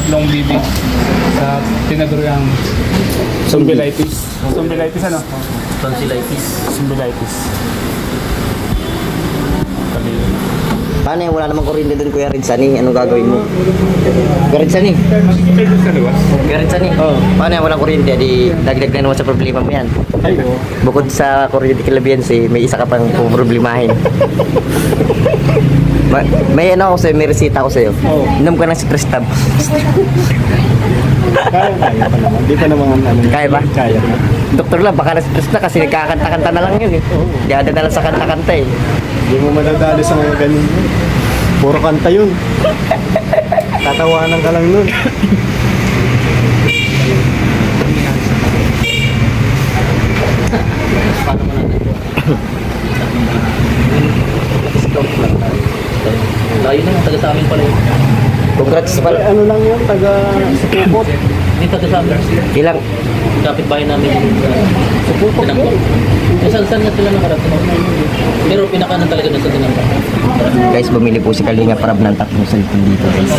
tatlong bibig sa tinaguriang sumbilitis. Sumbilitis ano? Tonsillitis. Sumbilitis. Paano yung wala namang kuryente doon, Kuya Ridsani? Anong gagawin mo? Kuya Ridsani? Kuya Ridsani? Oo. Paano yung walang kuryente? Di dagdag na naman sa problema mo yan. Bukod sa kuryente kilabiyansi, may isa ka pang problemahin. May ano ako sa'yo, may resita ako sa'yo. Inom ka ng stress tab. Kaya pa naman. Di pa naman ano. Kaya ba? Kaya na. Doktor lang, baka na-stress na kasi nagkakanta-kanta na lang yun eh. Gada na lang sa kanta-kanta eh. Hindi mo madadali sa mga ganun. Puro kanta yun. Tatawanan ka lang nun. Layo na, taga sa amin pala yun. Congrats pala. Ano lang yun, taga Supupot. Hindi taga sa amin. Ilang? Kapit-bahay namin yung Tinampo. Saan nga sila nakarating. Pero pinakanan talaga na sa Tinampo. Guys, bumili po si Kalinga Prab ng tatlong cellphone dito guys.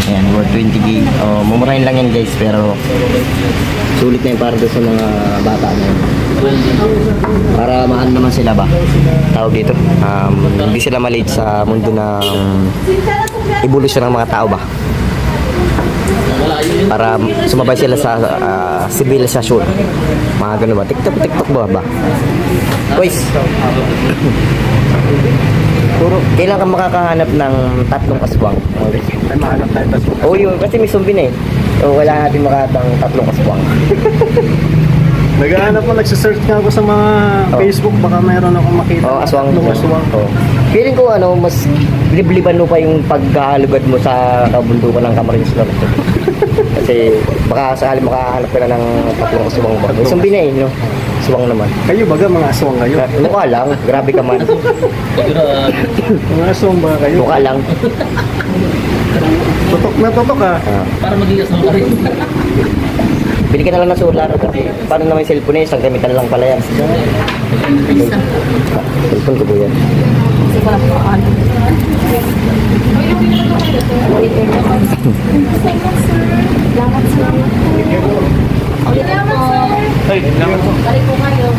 Ayan, worth 20 gig. Oh, mumurahin lang yan guys, pero sulit na yun para doon sa mga bata na yun. Para maan naman sila ba? Tawag dito. Hindi sila malate sa mundo ng evolution ng mga tao ba? Para sumabay sila sa civilization. Mga gano'n ba? TikTok ba? Guys, kailan ka makakahanap ng tatlong aswang? Ay, mahanap tayo tasong. Oo yun, kasi may zombie na eh. So, wala natin makatang tatlong aswang. Naghahanap mo, nagsisearch nga ako sa mga Facebook, baka mayroon akong makita. Aswang. Aswang. Feeling ko mas biliban mo pa yung pagkahalugad mo sa kabundukan ng Camarines Norte. Kasi baka sakali makahanap ka na ng tatlong aswang ba. May zombie na eh, no? Aswang naman. Kayo baga mga aswang kayo? Mukha lang, grabe ka man. Mga aswang ba kayo? Mukha lang. Tutok na tutok ha. Para maging aswang ka rin. Bili ka na lang ng solar kasi paano naman yung cellphone eh, isang gamitan lang pala yan. Cellphone ko po yan. Kasi ko lang po ano. Salamat sir. Ulit po. Ay, salamat po. Balik po kayo.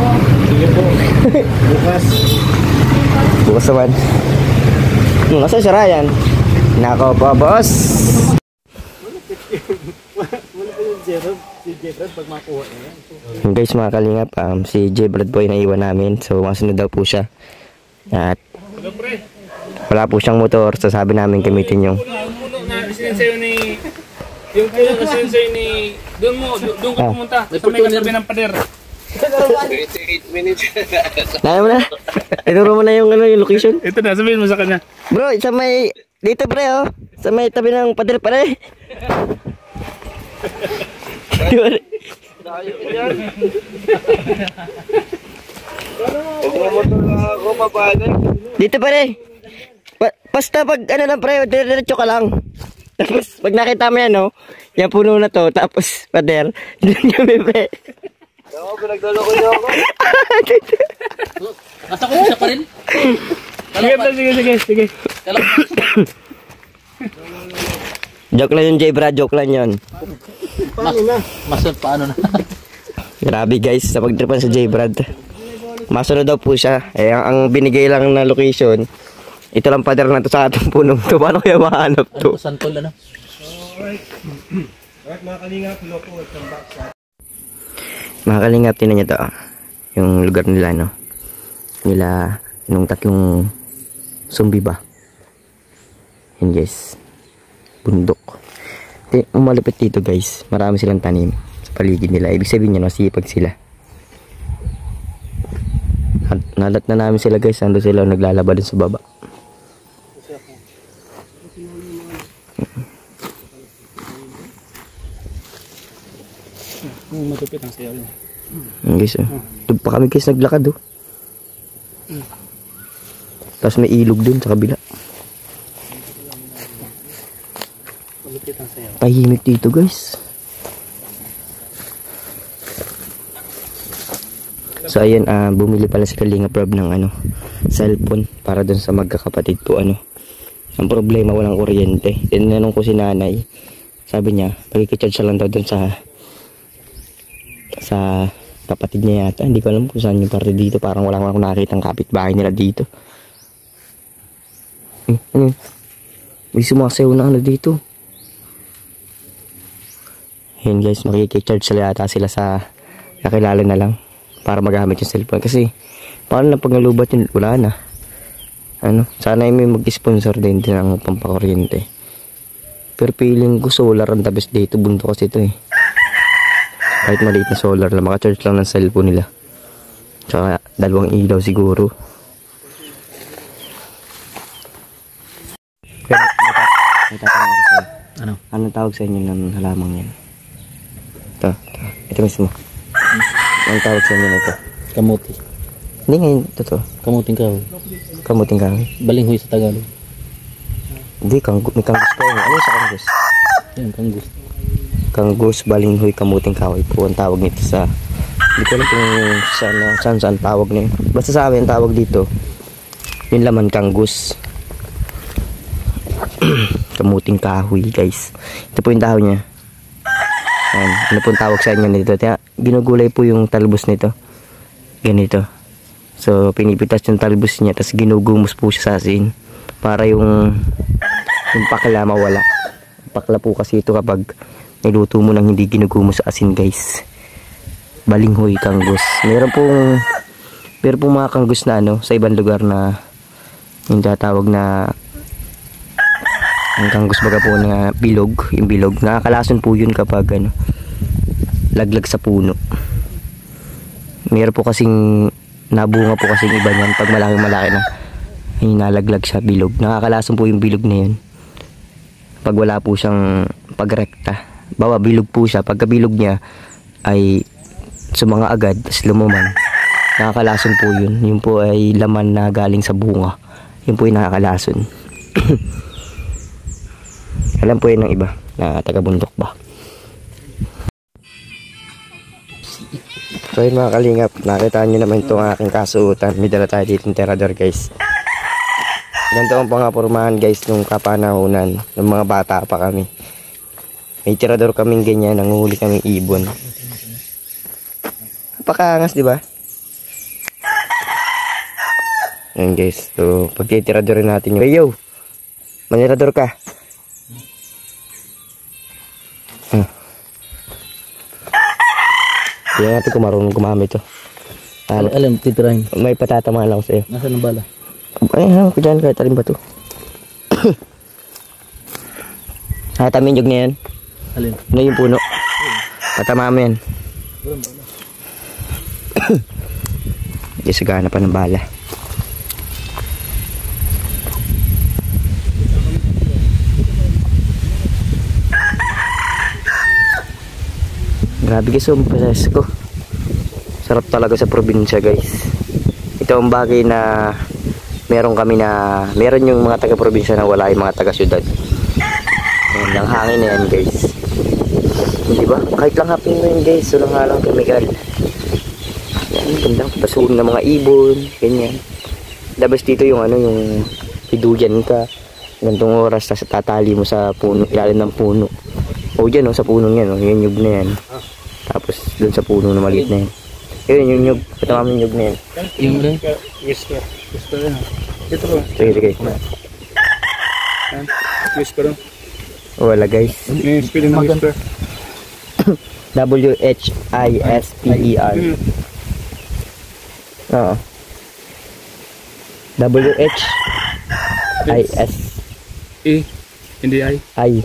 Sige po. Bukas. Bukas naman. Nasa si Ryan. Nako po, boss. Wala pa yung Gerald. Si Gerald pag makuha na yan. Guys, mga kalingap, si J-Brad po ay naiwan namin. So, masunod daw po siya. At wala po siyang motor. So, sabi namin gamitin yung Puno na sa'yo ni... Yung puno na sa'yo ni... Doon ka pumunta. Sa may katabi ng pader. 28 minutes. Naya mo na. Tinuro mo na yung location. Ito na, sabihin mo sa kanya. Bro, sa may... Dito pre oh. Sa may tabi ng pader pare. Pagmamotor lang ako, mabalik. Dito pare. Basta pag ano lang pre, diretso ka lang. Tapos pag nakita mo yan oh, yan puno na to, tapos pader. Doon kami pre. Ako, pinagdalo ko niyo ako. Asa ko siya pa rin? Sige. Joke lang yun J-Brad, joke lang yun. Paano na? Masod paano na? Grabe guys, sa pagtripan sa J-Brad. Masunod daw po siya. Eh, ang binigay lang na location, ito lang pader na to sa atong punong to. Paano kaya mahanap to? Santol ano? Alright mga kalingap, loko, welcome back sa... Mga kalingap, tinan nyo to. Yung lugar nila, no? Nila, yung tatlong zombie ba? Yan guys. Bundok. Umalapit dito guys. Marami silang tanim sa paligid nila. Ibig sabihin nyo, masipag sila. At nalat na namin sila guys. Ando sila naglalaba din sa baba. Matupit ang sayo. Guys, doon pa kami guys naglakad oh. Tapos may ilog dun sa kabila. Tahimik dito guys. So ayan, bumili pala si Kalinga Prab ng cellphone para dun sa magkakapatid po. Ang problema, walang kuryente. Tinanong ko si nanay. Sabi niya, pag-i-charge siya lang daw dun sa kapatid niya yata. Hindi ko alam kung saan yung parte dito. Parang wala akong nakakita ng kapitbahay nila dito. Ano? May sumasayaw na ano dito. Ayun guys, makikicharge sila yata sila sa nakilala na lang para magamit yung cellphone. Kasi paano na pag nalubat yun, wala na. Ano? Sana may mag-sponsor din ng pampakuryente. Pero feeling ko solar ang the best dito. Bundok kasi ito eh. Kahit maliit na solar lang, maka-charge lang ng cellphone nila. Tsaka 2 ilaw siguro. Pero may tatanong ako sa'yo. Ano? Anong tawag sa inyo ng halamang yan? Ito mismo. Anong tawag sa inyo nito? Kamuti. Hindi ngayon, totoo. Kamuting kahoy. Kamuting kahoy. Balinghoy sa Tagalog. Hindi, may kanggus pa yun. Ano sa kanggus? Yan, kanggus. Kanggus, balinghoy, kamuting kahoy po ang tawag nito sa... Hindi ko alam kung saan tawag na yun. Basta sa amin ang tawag dito, yung laman kanggus. Kamuting kahoy guys. Ito po yung dahon niya. Ayan. Ano po ang tawag sa inyo nito? Ginugulay po yung talbos nito. Ganito. So pinipitas yung talbos niya, tapos ginugumos po siya sa asin para yung pakla mawala. Pakla po kasi ito kapag niluto mo nang hindi ginugumos sa asin guys. Balinghoy, kanggus. Meron pong mga kanggus na ano sa ibang lugar na yung tatawag na ang kanggus baga po na bilog. Yung bilog, nakakalason po yun kapag ano, laglag sa puno. Meron po kasing nabunga po kasing iba niyan pag malaki na ay nalaglag siya, bilog. Nakakalason po yung bilog na yun pag wala po siyang pagrekta. Bawa bilog po siya, pagka bilog niya ay sumanga agad, tas lumuman. Nakakalason po yun. Yun po ay laman na galing sa bunga. Yun po yung nakakalason. Alam po yun ng iba na taga-bundok ba. So yun mga kalingap, nakita nyo naman itong aking kasuotan. May dala tayo dito ng terador guys. Ganito ang pangapormahan guys nung kapanahunan, nung mga bata pa kami. May tirador kaming ganyan, nanguhuli kaming ibon. Napakaangas, di ba? Ayan guys, so pagtitiradorin natin yung... Hey yo! Manirador ka! Hindi natin kung marunong gumamit to. Alam, titirahin. May patatamaan lang sa'yo. Nasaan ang bala? Ay, hawak ko dyan kahit alin ba to. Hatamin yung na yan. Alin? Ano yung puno? Patama mo yan. Hindi sagana pa ng bala. Grabe guys, yung proses ko. Sarap talaga sa probinsya guys. Ito ang bagay na meron yung mga taga-probinsya na wala yung mga taga-syudad. Ayan, lang hangin na yan guys. Hindi ba? Kahit lang hapin mo yun guys, walang halang chemical. Yan, ganda. Basuhin ng mga ibon, ganyan. Dabas dito yung ano, yung iduyan ka. Gantong oras, tapos tatali mo sa puno, ilalim ng puno. O dyan o, sa puno yan o, yung nyug na yan. Tapos dun sa puno na maliit na yan. Yun, yung nyug. Patama mo yung nyug na yan. Yung rin? Whisper yan. Ito ba? Sige, sige. Whisper. Wala guys. Spelling ng whisper. W-H-I-S-P-E-R. Oo. W-H-I-S. E. Hindi I. I.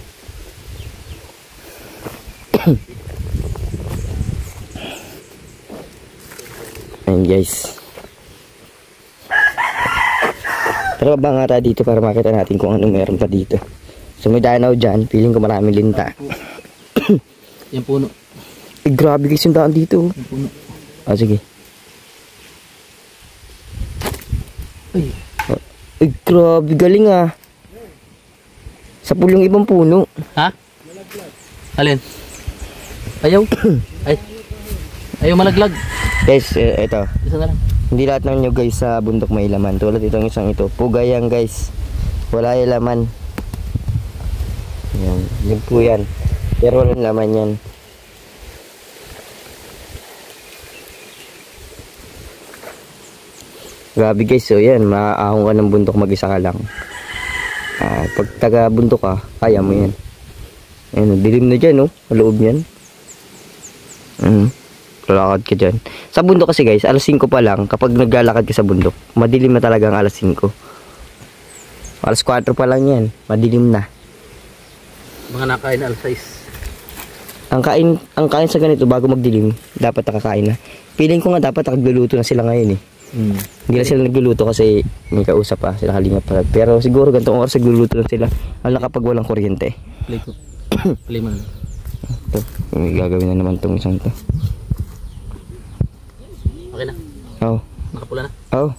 Ayan guys. Pero ba nga tayo dito para makita natin kung ano meron pa dito. So may danaw dyan. Feeling ko maraming linta. Yung puno. Eh grabe guys yung daan dito. Yung puno. Ah sige. Ay. Eh grabe galing ah. Sa pulong ibang puno. Ha? Alin? Ayaw. Ay. Ayaw malaglag. Guys, ito. Isa na lang. Hindi lahat ng nyug guys sa bundok may laman. Tulad itong isang ito. Pugay yan guys. Wala yung laman. Yan. Yun po yan. Pero walang laman yan. Grabe guys, so yan, maaahon ka ng bundok mag-isa ka lang. Pag taga bundok ka, kaya mo yan. Ayan, dilim na dyan, oh, maloob yan. Lalakad ka dyan. Sa bundok kasi guys, alas 5 pa lang, kapag naglalakad ka sa bundok, madilim na talaga ang alas 5. Alas 4 pa lang yan, madilim na. Mga nakain na alas 6. Ang kain sa ganito bago magdilim, dapat nakakain na. Feeling ko nga dapat nagluluto na sila ngayon eh. Hindi na sila nagluluto kasi may kausap pa sila Kalinga Prab. Pero siguro ganitong oras nagluluto na sila. Lalo kapag walang kuryente. Play ko. Play mo na. Ito, may gagawin na naman tong isang to. Okay na? Oo. Nakapula na? Oo.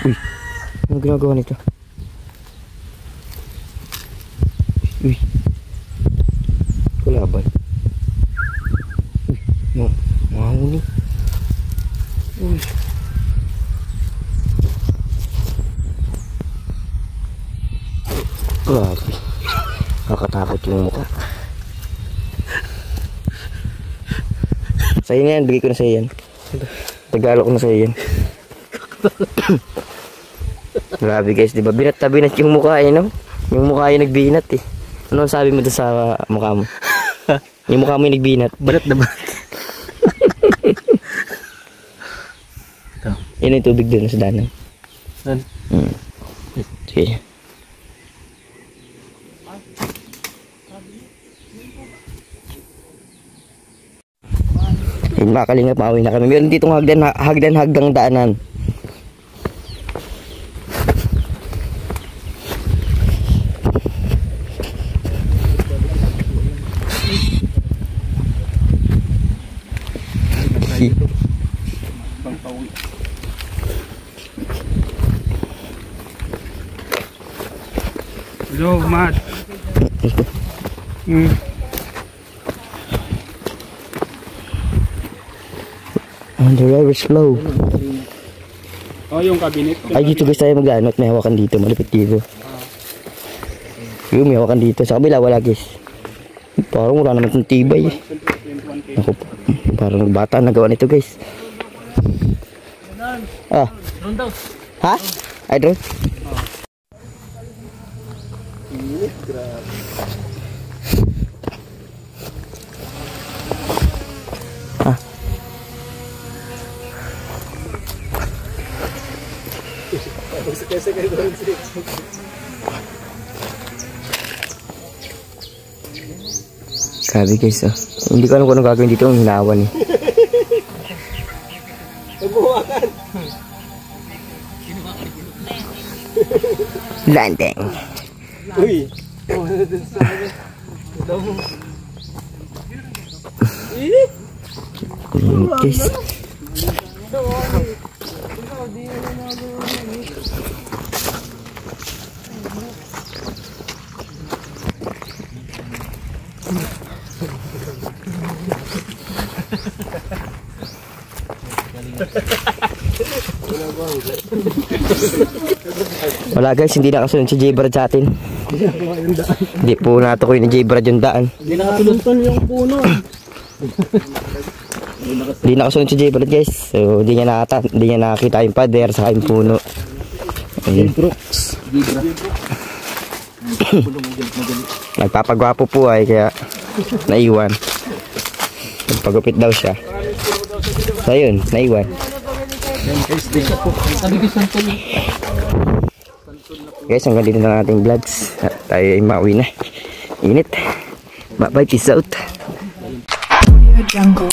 Uy, ano ginagawa nito? Uy, kulaban. Uy, no, mahuni. Uy. Grabe. Nakatakot yung mukha. Sa'yo na yan, bigay ko na sa'yo yan. Tagalog ko na sa'yo yan. Grabe guys, diba? Binat na binat yung mukha eh, no? Yung mukha yung nagbinat eh. Ano sabi mo doon sa mukha mo? Yung mukha mo yung nagbinat. Balat na balat. Yan yung tubig doon sa danan. Saan? Sige. Yung mga Kalingap, maawi na kami. Meron ditong hagdan daanan. Hello, Matt. On the river's flow. Oh, yung cabinet. Ay, dito guys tayo mag-ano at may hawakan dito. Malapit dito. Yung may hawakan dito. Sa kabila, wala guys. Parang wala naman itong tibay. Ako po. Parang bata nagawa nito guys. Ah. Ha? Ay, drone? Ah. Grabe guys, oh. Hindi ko alam kung anong gagawin dito, ang hinawan eh. Magbuhakan. Landing. Uy. Ano din sa akin? Guys. Wala guys, hindi nakasunod si J-Brad sa atin. Hindi po natukoy ni J-Brad yung daan. Hindi nakasunod yung puno. Hindi nakasunod si J-Brad guys. So hindi niya nakakita yung pader sa yung puno. Ayun. Nagpapagwapo po ay kaya naiwan. Nagpagupit daw siya. So ayun, naiwan. Guys, hanggang dito na ating vlogs. Tayo ay mauwi na. Init. Bye bye, peace out. Jungle.